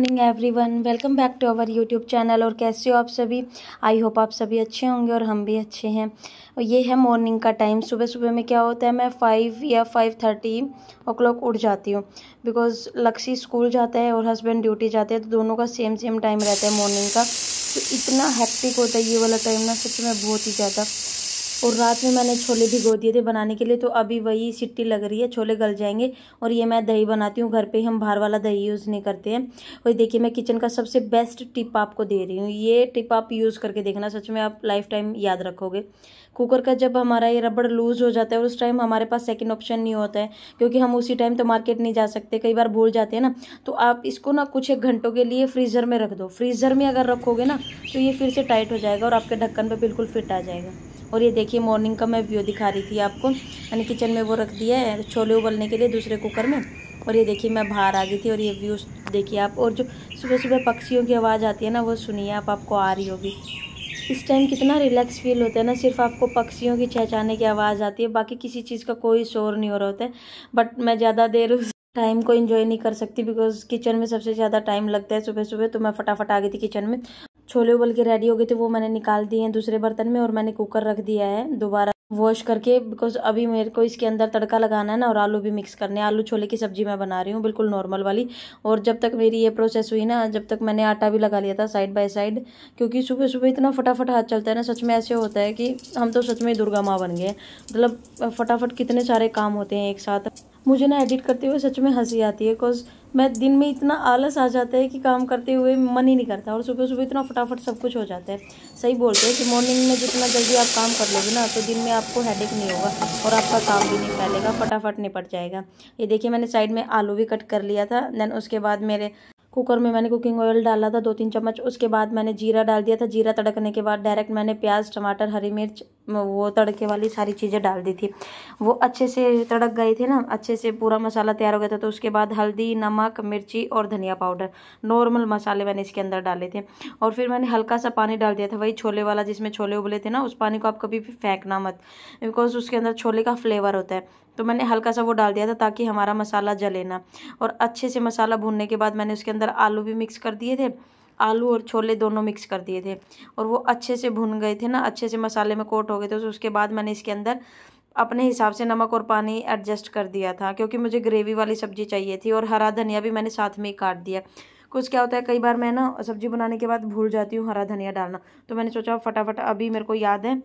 Morning everyone, welcome back to our YouTube channel. और कैसे हो आप सभी? आई होप आप सभी अच्छे होंगे और हम भी अच्छे हैं। और ये है मॉर्निंग का टाइम। सुबह सुबह में क्या होता है, मैं 5 या 5:30 ओ क्लॉक उठ जाती हूँ, बिकॉज लक्ष्य स्कूल जाता है और हस्बैंड ड्यूटी जाते हैं, तो दोनों का सेम टाइम रहता है मॉर्निंग का। तो इतना हैक्टिक होता है ये वाला टाइम ना, सच में बहुत ही ज़्यादा। और रात में मैंने छोले भिगो दिए थे बनाने के लिए, तो अभी वही सीटी लग रही है, छोले गल जाएंगे। और ये मैं दही बनाती हूँ घर पे, हम बाहर वाला दही यूज़ नहीं करते हैं। और देखिए मैं किचन का सबसे बेस्ट टिप आपको दे रही हूँ, ये टिप आप यूज़ करके देखना, सच में आप लाइफ टाइम याद रखोगे। कुकर का जब हमारा ये रबड़ लूज़ हो जाता है, उस टाइम हमारे पास सेकंड ऑप्शन नहीं होता है, क्योंकि हम उसी टाइम तो मार्केट नहीं जा सकते, कई बार भूल जाते हैं ना। तो आप इसको ना कुछ एक घंटों के लिए फ्रीज़र में रख दो। फ्रीज़र में अगर रखोगे ना, तो ये फिर से टाइट हो जाएगा और आपके ढक्कन पे बिल्कुल फिट आ जाएगा। और ये देखिए मॉर्निंग का मैं व्यू दिखा रही थी आपको। मैंने किचन में वो रख दिया है छोले उबलने के लिए दूसरे कुकर में। और ये देखिए मैं बाहर आ गई थी, और ये व्यू देखिए आप। और जो सुबह सुबह पक्षियों की आवाज़ आती है ना, वो सुनिए आप, आपको आ रही होगी। इस टाइम कितना रिलैक्स फील होता है ना, सिर्फ आपको पक्षियों की चहचहाने की आवाज़ आती है, बाकी किसी चीज़ का कोई शोर नहीं हो रहा होता है। बट मैं ज़्यादा देर उस टाइम को एंजॉय नहीं कर सकती, बिकॉज किचन में सबसे ज़्यादा टाइम लगता है सुबह सुबह। तो मैं फटाफट आ गई थी किचन में। छोले उबल के रेडी हो गए थे, वो मैंने निकाल दिए हैं दूसरे बर्तन में, और मैंने कुकर रख दिया है दोबारा वॉश करके, बिकॉज अभी मेरे को इसके अंदर तड़का लगाना है ना, और आलू भी मिक्स करने हैं। आलू छोले की सब्जी मैं बना रही हूँ, बिल्कुल नॉर्मल वाली। और जब तक मेरी ये प्रोसेस हुई ना, जब तक मैंने आटा भी लगा लिया था साइड बाय साइड, क्योंकि सुबह सुबह इतना फटाफट हाथ चलता है ना, सच में ऐसे होता है कि हम तो सच में दुर्गा माँ बन गए। मतलब फटाफट कितने सारे काम होते हैं एक साथ। मुझे ना एडिट करते हुए सच में हंसी आती है, बिकॉज मैं दिन में इतना आलस आ जाता है कि काम करते हुए मन ही नहीं करता, और सुबह सुबह इतना फटाफट सब कुछ हो जाता है। सही बोलते हैं कि मॉर्निंग में जितना जल्दी आप काम कर लोगे ना, तो दिन में आपको हेडेक नहीं होगा और आपका काम भी नहीं फैलेगा, फटाफट निपट जाएगा। ये देखिए मैंने साइड में आलू भी कट कर लिया था। देन उसके बाद मेरे कुकर में मैंने कुकिंग ऑयल डाला था 2-3 चम्मच। उसके बाद मैंने जीरा डाल दिया था। जीरा तड़कने के बाद डायरेक्ट मैंने प्याज, टमाटर, हरी मिर्च, वो तड़के वाली सारी चीज़ें डाल दी थी। वो अच्छे से तड़क गए थे ना, अच्छे से पूरा मसाला तैयार हो गया था। तो उसके बाद हल्दी, नमक, मिर्ची और धनिया पाउडर, नॉर्मल मसाले मैंने इसके अंदर डाले थे। और फिर मैंने हल्का सा पानी डाल दिया था, वही छोले वाला जिसमें छोले उबले थे ना, उस पानी को आप कभी भी फेंकना मत, बिकॉज उसके अंदर छोले का फ्लेवर होता है। तो मैंने हल्का सा वो डाल दिया था ताकि हमारा मसाला जले ना। और अच्छे से मसाला भूनने के बाद मैंने उसके अंदर आलू भी मिक्स कर दिए थे, आलू और छोले दोनों मिक्स कर दिए थे। और वो अच्छे से भुन गए थे ना, अच्छे से मसाले में कोट हो गए थे। तो उसके बाद मैंने इसके अंदर अपने हिसाब से नमक और पानी एडजस्ट कर दिया था, क्योंकि मुझे ग्रेवी वाली सब्जी चाहिए थी। और हरा धनिया भी मैंने साथ में ही काट दिया। कुछ क्या होता है, कई बार मैं ना सब्जी बनाने के बाद भूल जाती हूँ हरा धनिया डालना, तो मैंने सोचा फटाफट अभी मेरे को याद है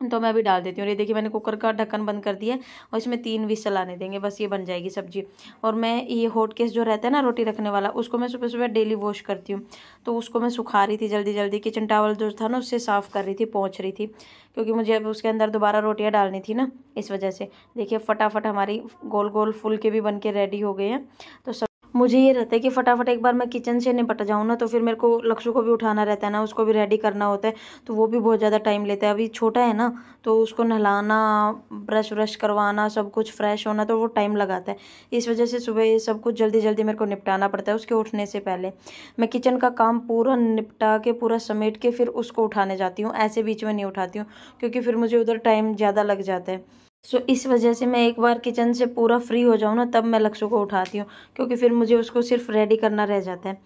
तो मैं भी डाल देती हूँ। ये देखिए मैंने कुकर का ढक्कन बंद कर दिया, और इसमें 3 विसल आने देंगे, बस ये बन जाएगी सब्जी। और मैं ये हॉट केस जो रहता है ना रोटी रखने वाला, उसको मैं सुबह सुबह डेली वॉश करती हूँ। तो उसको मैं सुखा रही थी जल्दी जल्दी, किचन टॉवल जो था ना उससे साफ़ कर रही थी, पोंछ रही थी, क्योंकि मुझे अब उसके अंदर दोबारा रोटियाँ डालनी थी ना, इस वजह से। देखिए फटाफट हमारी गोल गोल फुल के भी बन के रेडी हो गए हैं। तो मुझे ये रहता है कि फटाफट एक बार मैं किचन से निपट जाऊँ ना, तो फिर मेरे को लक्ष्य को भी उठाना रहता है ना, उसको भी रेडी करना होता है, तो वो भी बहुत ज़्यादा टाइम लेता है। अभी छोटा है ना, तो उसको नहलाना, ब्रश व्रश करवाना, सब कुछ फ्रेश होना, तो वो टाइम लगाता है। इस वजह से सुबह ये सब कुछ जल्दी जल्दी मेरे को निपटाना पड़ता है। उसके उठने से पहले मैं किचन का काम पूरा निपटा के, पूरा समेट के फिर उसको उठाने जाती हूँ, ऐसे बीच में नहीं उठाती हूँ, क्योंकि फिर मुझे उधर टाइम ज़्यादा लग जाता है। सो इस वजह से मैं एक बार किचन से पूरा फ्री हो जाऊँ ना, तब मैं लक्ष्य को उठाती हूँ, क्योंकि फिर मुझे उसको सिर्फ रेडी करना रह जाता है।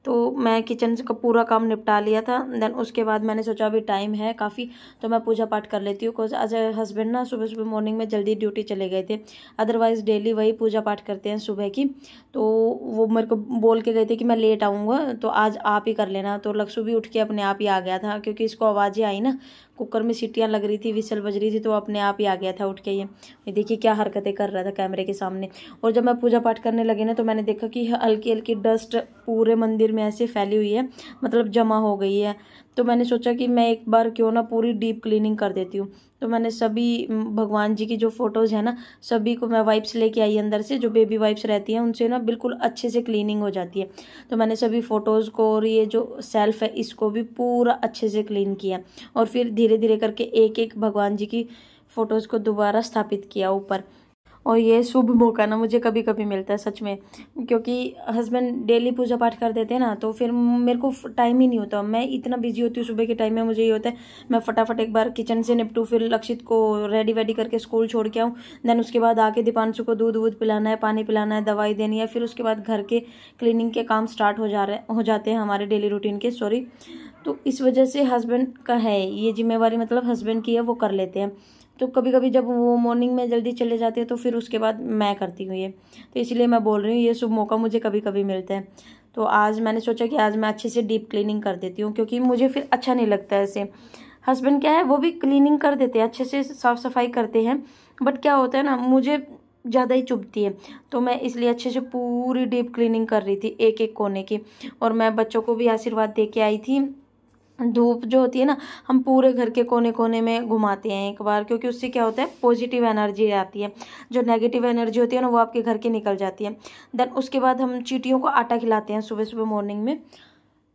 तो मैं किचन का पूरा काम निपटा लिया था। देन उसके बाद मैंने सोचा अभी टाइम है काफ़ी, तो मैं पूजा पाठ कर लेती हूँ। बिकॉज आज हस्बैंड ना सुबह सुबह मॉर्निंग में जल्दी ड्यूटी चले गए थे, अदरवाइज़ डेली वही पूजा पाठ करते हैं सुबह की। तो वो मेरे को बोल के गए थे कि मैं लेट आऊँगा, तो आज आप ही कर लेना। तो लक्ष्य भी उठ के अपने आप ही आ गया था, क्योंकि इसको आवाज़ें आई ना, कुकर में सीटियाँ लग रही थी, विसल बज रही थी, तो अपने आप ही आ गया था उठ के। ये देखिए क्या हरकतें कर रहा था कैमरे के सामने। और जब मैं पूजा पाठ करने लगी ना, तो मैंने देखा कि हल्की हल्की डस्ट पूरे मंदिर में ऐसे फैली हुई है, मतलब जमा हो गई है। तो मैंने सोचा कि मैं एक बार क्यों ना पूरी डीप क्लीनिंग कर देती हूँ। तो मैंने सभी भगवान जी की जो फोटोज़ है ना, सभी को मैं वाइप्स लेके आई अंदर से, जो बेबी वाइप्स रहती हैं, उनसे ना बिल्कुल अच्छे से क्लीनिंग हो जाती है। तो मैंने सभी फ़ोटोज़ को और ये जो सेल्फ है इसको भी पूरा अच्छे से क्लीन किया। और फिर धीरे धीरे करके एक एक भगवान जी की फ़ोटोज़ को दोबारा स्थापित किया ऊपर। और ये शुभ मौका ना मुझे कभी कभी मिलता है सच में, क्योंकि हस्बैंड डेली पूजा पाठ कर देते हैं ना, तो फिर मेरे को टाइम ही नहीं होता। मैं इतना बिजी होती हूँ सुबह के टाइम में, मुझे ये होता है मैं फटाफट एक बार किचन से निपटूँ, फिर लक्षित को रेडी वेडी करके स्कूल छोड़ के आऊँ, देन उसके बाद आके दीपांशु को दूध वूध पिलाना है, पानी पिलाना है, दवाई देनी है, फिर उसके बाद घर के क्लीनिंग के काम स्टार्ट हो जाते हैं हमारे डेली रूटीन के। सॉरी, तो इस वजह से हस्बैंड का है ये जिम्मेवारी, मतलब हस्बैंड की है, वो कर लेते हैं। तो कभी कभी जब वो मॉर्निंग में जल्दी चले जाते हैं तो फिर उसके बाद मैं करती हूँ ये, तो इसलिए मैं बोल रही हूँ ये शुभ मौका मुझे कभी कभी मिलता है। तो आज मैंने सोचा कि आज मैं अच्छे से डीप क्लीनिंग कर देती हूँ, क्योंकि मुझे फिर अच्छा नहीं लगता ऐसे। हस्बैंड क्या है वो भी क्लीनिंग कर देते हैं, अच्छे से साफ सफाई करते हैं, बट क्या होता है ना मुझे ज़्यादा ही चुभती है, तो मैं इसलिए अच्छे से पूरी डीप क्लीनिंग कर रही थी एक एक कोने की। और मैं बच्चों को भी आशीर्वाद दे के आई थी। धूप जो होती है ना, हम पूरे घर के कोने कोने में घुमाते हैं एक बार, क्योंकि उससे क्या होता है पॉजिटिव एनर्जी आती है, जो नेगेटिव एनर्जी होती है ना वो आपके घर की निकल जाती है। देन उसके बाद हम चींटियों को आटा खिलाते हैं सुबह सुबह मॉर्निंग में।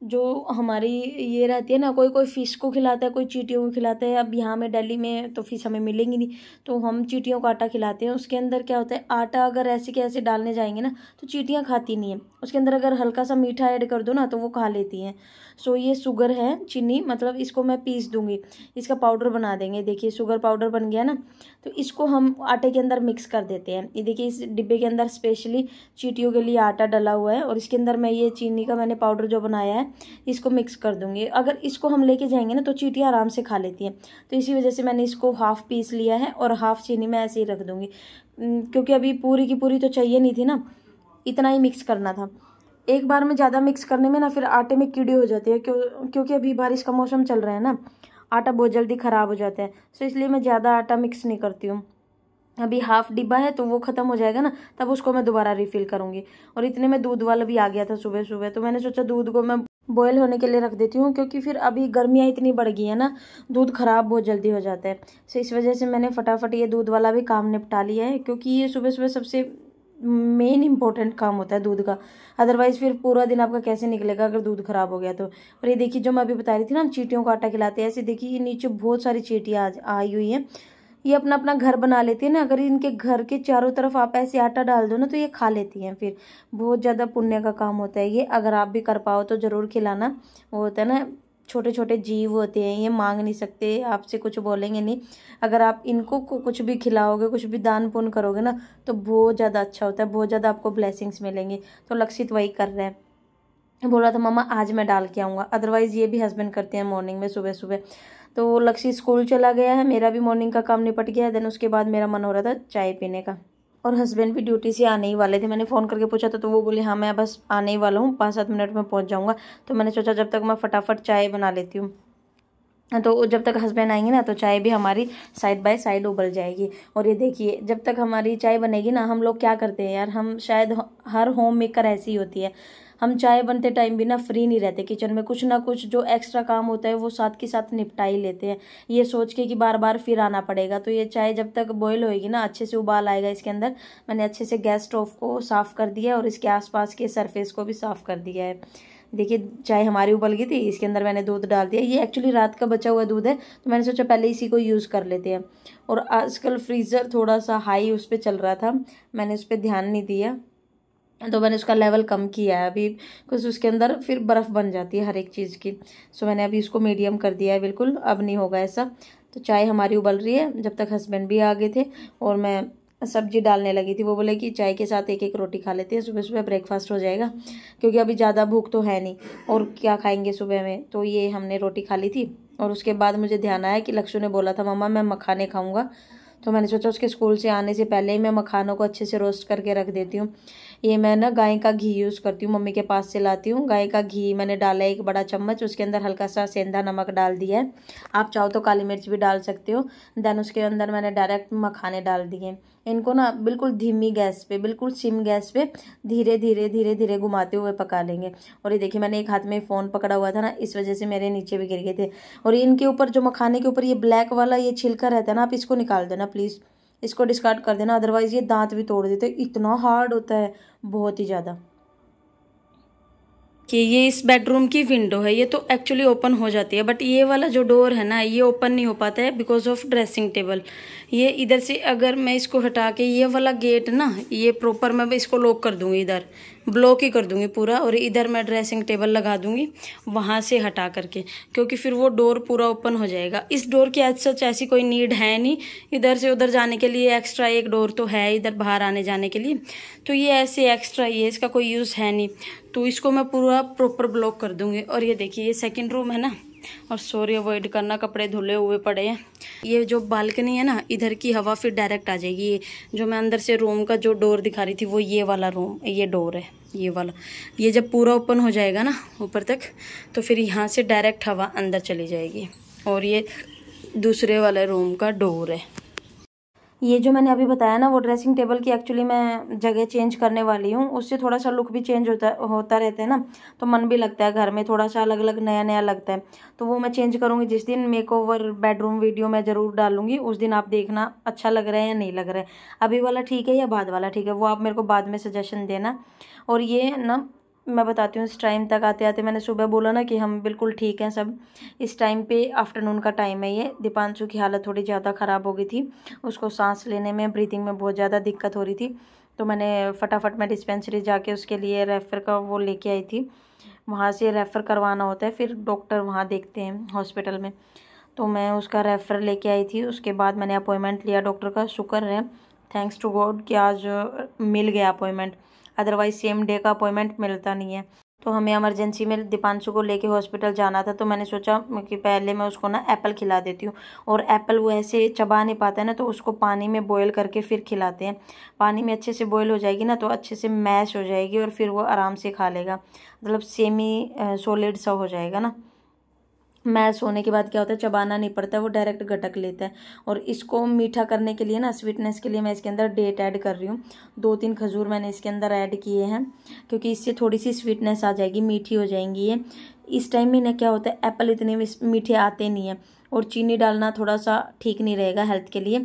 जो हमारी ये रहती है ना, कोई कोई फिश को खिलाता है, कोई चींटियों को खिलाता है। अब यहाँ में दिल्ली में तो फिश हमें मिलेंगी नहीं, तो हम चींटियों को आटा खिलाते हैं। उसके अंदर क्या होता है, आटा अगर ऐसे के ऐसे डालने जाएंगे ना तो चींटियाँ खाती नहीं है। उसके अंदर अगर हल्का सा मीठा ऐड कर दो ना तो वो खा लेती हैं। सो ये शुगर है, चीनी, मतलब इसको मैं पीस दूंगी, इसका पाउडर बना देंगे। देखिए शुगर पाउडर बन गया ना, तो इसको हम आटे के अंदर मिक्स कर देते हैं। ये देखिए इस डिब्बे के अंदर स्पेशली चींटियों के लिए आटा डला हुआ है, और इसके अंदर मैं ये चीनी का मैंने पाउडर जो बनाया है इसको मिक्स कर दूंगी। अगर इसको हम लेके जाएंगे ना तो चींटियाँ आराम से खा लेती हैं, तो इसी वजह से मैंने इसको हाफ पीस लिया है और हाफ चीनी मैं ऐसे ही रख दूंगी, क्योंकि अभी पूरी की पूरी तो चाहिए नहीं थी ना, इतना ही मिक्स करना था। एक बार में ज़्यादा मिक्स करने में ना फिर आटे में कीड़े हो जाते हैं, क्योंकि अभी बारिश का मौसम चल रहा है ना, आटा बहुत जल्दी ख़राब हो जाता है। तो इसलिए मैं ज़्यादा आटा मिक्स नहीं करती हूँ। अभी हाफ डिब्बा है तो वो ख़त्म हो जाएगा ना, तब उसको मैं दोबारा रिफ़िल करूँगी। और इतने में दूध वाला भी आ गया था सुबह सुबह, तो मैंने सोचा दूध को मैं बॉयल होने के लिए रख देती हूँ, क्योंकि फिर अभी गर्मियाँ इतनी बढ़ गई है ना, दूध ख़राब बहुत जल्दी हो जाता है। सो इस वजह से मैंने फटाफट ये दूध वाला भी काम निपटा लिया है, क्योंकि ये सुबह सुबह सबसे मेन इंपॉर्टेंट काम होता है दूध का। अदरवाइज़ फिर पूरा दिन आपका कैसे निकलेगा अगर दूध खराब हो गया तो। और ये देखिए जो मैं अभी बता रही थी ना, हम चींटियों को आटा खिलाते हैं, ऐसे देखिए ये नीचे बहुत सारी चींटियाँ आई हुई हैं। ये अपना अपना घर बना लेती है ना, अगर इनके घर के चारों तरफ आप ऐसे आटा डाल दो ना तो ये खा लेती हैं। फिर बहुत ज़्यादा पुण्य का काम होता है ये, अगर आप भी कर पाओ तो ज़रूर खिलाना। वो होता है ना, छोटे छोटे जीव होते हैं, ये मांग नहीं सकते, आपसे कुछ बोलेंगे नहीं। अगर आप इनको कुछ भी खिलाओगे, कुछ भी दान पुण्य करोगे ना तो बहुत ज़्यादा अच्छा होता है, बहुत ज़्यादा आपको ब्लेसिंग्स मिलेंगे। तो लक्षित वही कर रहे हैं, बोल रहा था मम्मा आज मैं डाल के आऊँगा। अदरवाइज़ ये भी हस्बैंड करते हैं मॉर्निंग में सुबह सुबह। तो लक्ष्य स्कूल चला गया है, मेरा भी मॉर्निंग का काम निपट गया है। देन उसके बाद मेरा मन हो रहा था चाय पीने का, और हस्बैंड भी ड्यूटी से आने ही वाले थे। मैंने फ़ोन करके पूछा था तो वो बोले हाँ मैं बस आने ही वाला हूँ, 5-7 मिनट में पहुँच जाऊँगा। तो मैंने सोचा जब तक मैं फटाफट चाय बना लेती हूँ, तो जब तक हस्बैंड आएंगे ना तो चाय भी हमारी साइड बाय साइड उबल जाएगी। और ये देखिए जब तक हमारी चाय बनेगी ना, हम लोग क्या करते हैं यार, हम शायद हर होम मेकर ऐसी होती है, हम चाय बनते टाइम भी ना फ्री नहीं रहते किचन में, कुछ ना कुछ जो एक्स्ट्रा काम होता है वो साथ के साथ निपटा ही लेते हैं, ये सोच के कि बार बार फिर आना पड़ेगा। तो ये चाय जब तक बॉयल होएगी ना, अच्छे से उबाल आएगा इसके अंदर, मैंने अच्छे से गैस स्टोव को साफ़ कर दिया है और इसके आसपास के सरफेस को भी साफ़ कर दिया है। देखिए चाय हमारी उबल गई थी, इसके अंदर मैंने दूध डाल दिया। ये एक्चुअली रात का बचा हुआ दूध है, तो मैंने सोचा पहले इसी को यूज़ कर लेते हैं। और आजकल फ्रीज़र थोड़ा सा हाई उस पर चल रहा था, मैंने उस पर ध्यान नहीं दिया, तो मैंने उसका लेवल कम किया है अभी, कुछ उसके अंदर फिर बर्फ़ बन जाती है हर एक चीज़ की। सो मैंने अभी उसको मीडियम कर दिया है बिल्कुल, अब नहीं होगा ऐसा। तो चाय हमारी उबल रही है, जब तक हस्बैंड भी आ गए थे और मैं सब्जी डालने लगी थी। वो बोले कि चाय के साथ एक एक रोटी खा लेते हैं, सुबह सुबह ब्रेकफास्ट हो जाएगा, क्योंकि अभी ज़्यादा भूख तो है नहीं और क्या खाएंगे सुबह में। तो ये हमने रोटी खा ली थी। और उसके बाद मुझे ध्यान आया कि लक्ष्य ने बोला था मम्मा मैं मखाने खाऊंगा, तो मैंने सोचा उसके स्कूल से आने से पहले ही मैं मखानों को अच्छे से रोस्ट करके रख देती हूँ। ये मैं ना गाय का घी यूज़ करती हूँ, मम्मी के पास से लाती हूँ। गाय का घी मैंने डाला 1 बड़ा चम्मच, उसके अंदर हल्का सा सेंधा नमक डाल दिया है, आप चाहो तो काली मिर्च भी डाल सकते हो। देन उसके अंदर मैंने डायरेक्ट मखाने डाल दिए। इनको ना बिल्कुल धीमी गैस पे, बिल्कुल सिम गैस पे धीरे धीरे धीरे धीरे घुमाते हुए पका लेंगे। और ये देखिए मैंने एक हाथ में फ़ोन पकड़ा हुआ था ना, इस वजह से मेरे नीचे भी गिर गए थे। और इनके ऊपर जो मखाने के ऊपर ये ब्लैक वाला ये छिलका रहता है ना, आप इसको निकाल देना प्लीज़, इसको डिस्कार्ड कर देना, अदरवाइज़ ये दांत भी तोड़ देते, इतना हार्ड होता है बहुत ही ज़्यादा। कि ये इस बेडरूम की विंडो है, ये तो एक्चुअली ओपन हो जाती है, बट ये वाला जो डोर है ना ये ओपन नहीं हो पाता है बिकॉज ऑफ ड्रेसिंग टेबल। ये इधर से अगर मैं इसको हटा के ये वाला गेट ना ये प्रॉपर मैं इसको लॉक कर दूंगी, इधर ब्लॉक ही कर दूंगी पूरा, और इधर मैं ड्रेसिंग टेबल लगा दूंगी वहां से हटा करके, क्योंकि फिर वो डोर पूरा ओपन हो जाएगा। इस डोर की आज सच ऐसी कोई नीड है नहीं, इधर से उधर जाने के लिए एक्स्ट्रा एक डोर तो है इधर बाहर आने जाने के लिए, तो ये ऐसे एक्स्ट्रा ये इसका कोई यूज़ है नहीं, तो इसको मैं पूरा प्रॉपर ब्लॉक कर दूंगी। और ये देखिए ये सेकंड रूम है ना, और सॉरी अवॉइड करना कपड़े धुले हुए पड़े हैं। ये जो बालकनी है ना इधर की हवा फिर डायरेक्ट आ जाएगी। ये जो मैं अंदर से रूम का जो डोर दिखा रही थी वो ये वाला रूम ये डोर है, ये वाला, ये जब पूरा ओपन हो जाएगा ना ऊपर तक तो फिर यहाँ से डायरेक्ट हवा अंदर चली जाएगी। और ये दूसरे वाले रूम का डोर है। ये जो मैंने अभी बताया ना वो ड्रेसिंग टेबल की एक्चुअली मैं जगह चेंज करने वाली हूँ, उससे थोड़ा सा लुक भी चेंज होता रहता है ना, तो मन भी लगता है घर में थोड़ा सा अलग अलग नया नया लगता है। तो वो मैं चेंज करूँगी जिस दिन मेकओवर बेडरूम वीडियो मैं ज़रूर डालूंगी, उस दिन आप देखना अच्छा लग रहा है या नहीं लग रहा है, अभी वाला ठीक है या बाद वाला ठीक है, वो आप मेरे को बाद में सजेशन देना। और ये ना मैं बताती हूँ इस टाइम तक आते आते मैंने सुबह बोला ना कि हम बिल्कुल ठीक हैं सब, इस टाइम पे आफ्टरनून का टाइम है। ये दीपांशु की हालत थोड़ी ज़्यादा ख़राब हो गई थी, उसको सांस लेने में ब्रीथिंग में बहुत ज़्यादा दिक्कत हो रही थी, तो मैंने फटाफट मैं डिस्पेंसरी जाके उसके लिए रेफ़र का वो लेके आई थी, वहाँ से रेफ़र करवाना होता है फिर डॉक्टर वहाँ देखते हैं हॉस्पिटल में, तो मैं उसका रेफ़र लेके आई थी। उसके बाद मैंने अपॉइंटमेंट लिया डॉक्टर का, शुक्र है थैंक्स टू गॉड कि आज मिल गया अपॉइंटमेंट, अदरवाइज सेम डे का अपॉइंटमेंट मिलता नहीं है। तो हमें इमरजेंसी में दीपांशु को लेके हॉस्पिटल जाना था, तो मैंने सोचा कि पहले मैं उसको ना एप्पल खिला देती हूँ, और एप्पल वो ऐसे चबा नहीं पाता है ना, तो उसको पानी में बॉयल करके फिर खिलाते हैं। पानी में अच्छे से बॉयल हो जाएगी ना तो अच्छे से मैश हो जाएगी और फिर वो आराम से खा लेगा, मतलब सेमी सॉलिड सा हो जाएगा ना। मैश होने के बाद क्या होता है चबाना नहीं पड़ता, वो डायरेक्ट गटक लेता है। और इसको मीठा करने के लिए ना स्वीटनेस के लिए मैं इसके अंदर डेट ऐड कर रही हूँ, 2-3 खजूर मैंने इसके अंदर ऐड किए हैं, क्योंकि इससे थोड़ी सी स्वीटनेस आ जाएगी, मीठी हो जाएंगी ये। इस टाइम में ना क्या होता है एप्पल इतने मीठे आते नहीं हैं, और चीनी डालना थोड़ा सा ठीक नहीं रहेगा हेल्थ के लिए,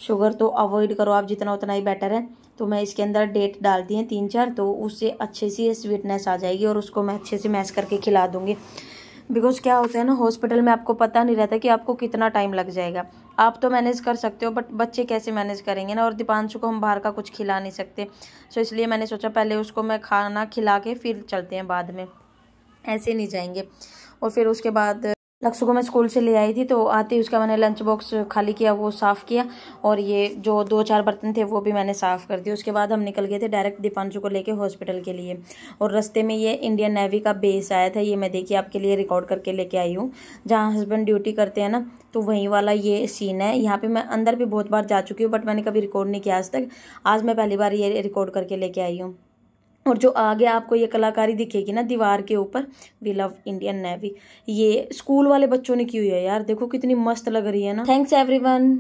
शुगर तो अवॉइड करो आप जितना उतना ही बेटर है। तो मैं इसके अंदर डेट डाल दी है 3-4, तो उससे अच्छे से स्वीटनेस आ जाएगी, और उसको मैं अच्छे से मैश करके खिला दूँगी। बिकॉज क्या होता है ना हॉस्पिटल में आपको पता नहीं रहता कि आपको कितना टाइम लग जाएगा। आप तो मैनेज कर सकते हो बट बच्चे कैसे मैनेज करेंगे ना, और दीपांशु को हम बाहर का कुछ खिला नहीं सकते, सो इसलिए मैंने सोचा पहले उसको मैं खाना खिला के फिर चलते हैं बाद में, ऐसे नहीं जाएंगे। और फिर उसके बाद लक्ष्य को मैं स्कूल से ले आई थी, तो आते ही उसका मैंने लंच बॉक्स खाली किया, वो साफ़ किया, और ये जो 2-4 बर्तन थे वो भी मैंने साफ़ कर दिए। उसके बाद हम निकल गए थे डायरेक्ट दीपांशु को लेके हॉस्पिटल के लिए, और रास्ते में ये इंडियन नेवी का बेस आया था, ये मैं देखिए आपके लिए रिकॉर्ड करके लेके आई हूँ, जहाँ हस्बैंड ड्यूटी करते हैं ना, तो वहीं वाला ये सीन है। यहाँ पर मैं अंदर भी बहुत बार जा चुकी हूँ बट मैंने कभी रिकॉर्ड नहीं किया आज तक, आज मैं पहली बार ये रिकॉर्ड करके लेके आई हूँ। और जो आगे आपको ये कलाकारी दिखेगी ना दीवार के ऊपर, वी लव इंडियन नेवी, ये स्कूल वाले बच्चों ने की हुई है यार, देखो कितनी मस्त लग रही है ना। Thanks everyone.